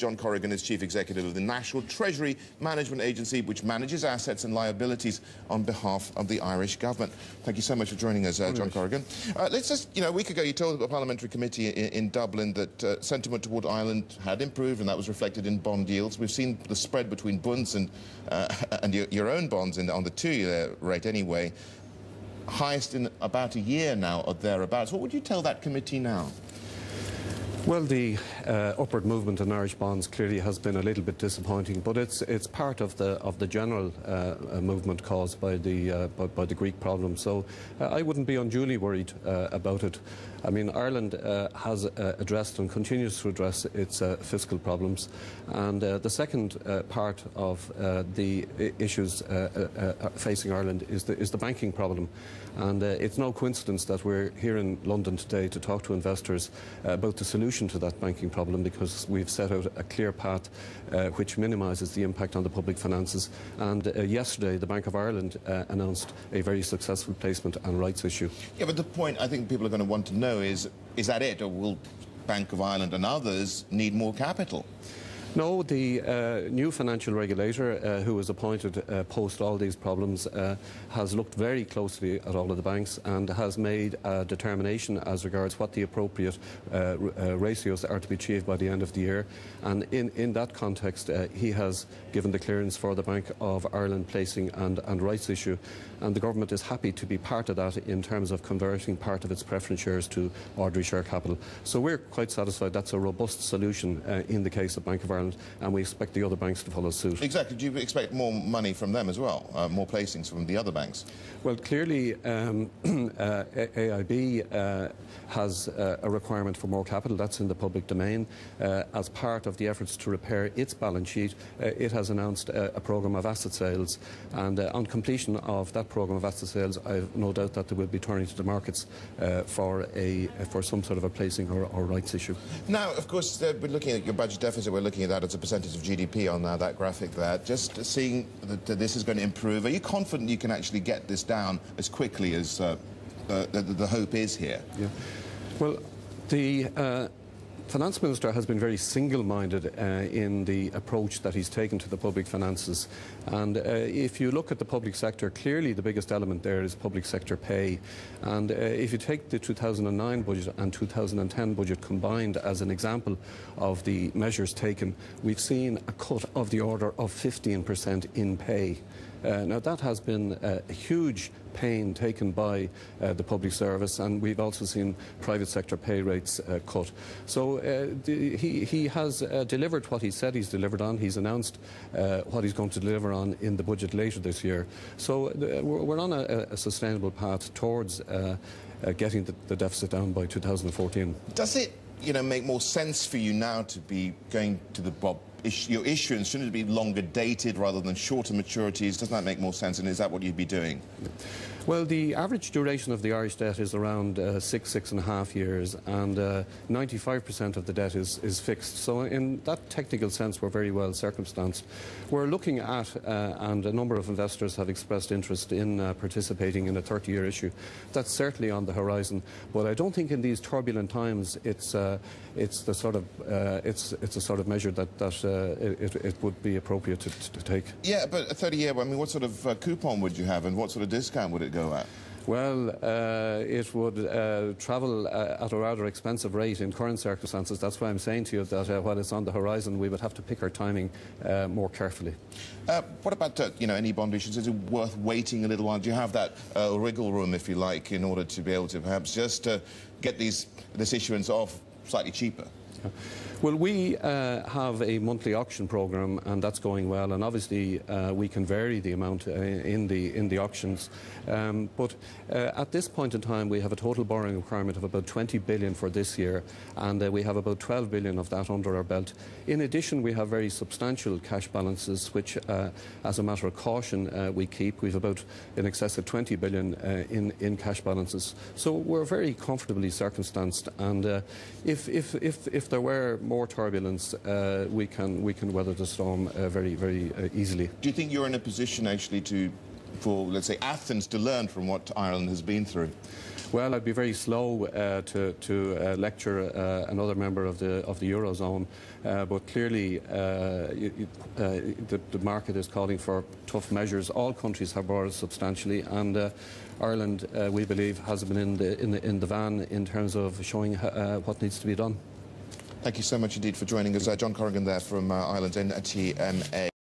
John Corrigan is Chief Executive of the National Treasury Management Agency, which manages assets and liabilities on behalf of the Irish government. Thank you so much for joining us, John Corrigan. Let's just, a week ago you told the Parliamentary Committee in Dublin that sentiment toward Ireland had improved, and that was reflected in bond yields. We've seen the spread between bunds and your own bonds on the two-year rate anyway, highest in about a year now or thereabouts. What would you tell that committee now? Well, the upward movement in Irish bonds clearly has been a little bit disappointing, but it's part of the general movement caused by the Greek problem. So I wouldn't be unduly worried about it. I mean, Ireland has addressed and continues to address its fiscal problems, and the second part of the issues facing Ireland is the banking problem. And it's no coincidence that we're here in London today to talk to investors about the solution to that banking problem, because we've set out a clear path which minimises the impact on the public finances. And yesterday the Bank of Ireland announced a very successful placement and rights issue. Yeah, but the point I think people are going to want to know is that it, or will Bank of Ireland and others need more capital? No, the new financial regulator who was appointed post all these problems has looked very closely at all of the banks and has made a determination as regards what the appropriate ratios are to be achieved by the end of the year. And in that context, he has given the clearance for the Bank of Ireland placing and rights issue. And the government is happy to be part of that in terms of converting part of its preference shares to ordinary share capital. So we're quite satisfied that's a robust solution in the case of Bank of Ireland, and we expect the other banks to follow suit. Exactly. Do you expect more money from them as well, more placings from the other banks? Well, clearly AIB has a requirement for more capital. That's in the public domain. As part of the efforts to repair its balance sheet, it has announced a programme of asset sales, and on completion of that programme of asset sales, I have no doubt that they will be turning to the markets for some sort of a placing or rights issue. Now, of course, we're looking at your budget deficit. We're looking at that as a percentage of GDP on that graphic there. Just seeing that this is going to improve, are you confident you can actually get this down as quickly as the hope is here? Yeah. Well, the Finance Minister has been very single-minded in the approach that he's taken to the public finances. And if you look at the public sector, clearly the biggest element there is public sector pay. And if you take the 2009 budget and 2010 budget combined as an example of the measures taken, we've seen a cut of the order of 15% in pay. Now, that has been a huge pain taken by the public service, and we've also seen private sector pay rates cut. So he has delivered what he said he's delivered on. He's announced what he's going to deliver on in the budget later this year. So we're on a sustainable path towards getting the deficit down by 2014. Does it, make more sense for you now to be going to your issuance? Shouldn't it be longer dated rather than shorter maturities? Doesn't that make more sense, and is that what you'd be doing? Well, the average duration of the Irish debt is around 6.5 years, and 95% of the debt is fixed. So in that technical sense, we're very well circumstanced. We're looking at, and a number of investors have expressed interest in participating in a 30-year issue. That's certainly on the horizon, but I don't think in these turbulent times it's a sort of measure that it would be appropriate to take. Yeah, but a 30-year, I mean, what sort of coupon would you have, and what sort of discount would it go at? Well, it would travel at a rather expensive rate in current circumstances. That's why I'm saying to you that while it's on the horizon, we would have to pick our timing more carefully. What about any bond issues? Is it worth waiting a little while? Do you have that wriggle room, if you like, in order to be able to perhaps just get this issuance off slightly cheaper? Yeah. Well, we have a monthly auction programme, and that's going well. And obviously, we can vary the amount in the auctions. But at this point in time, we have a total borrowing requirement of about 20 billion for this year, and we have about 12 billion of that under our belt. In addition, we have very substantial cash balances, which, as a matter of caution, we keep. We've about in excess of 20 billion in cash balances. So we're very comfortably circumstanced, and if there were more turbulence, we can weather the storm very easily. Do you think you're in a position actually for, let's say, Athens to learn from what Ireland has been through? Well, I'd be very slow to lecture another member of the Eurozone, but clearly the market is calling for tough measures. All countries have borrowed substantially, and Ireland, we believe, has been in the van in terms of showing what needs to be done. Thank you so much indeed for joining us. John Corrigan there from Ireland's NTMA.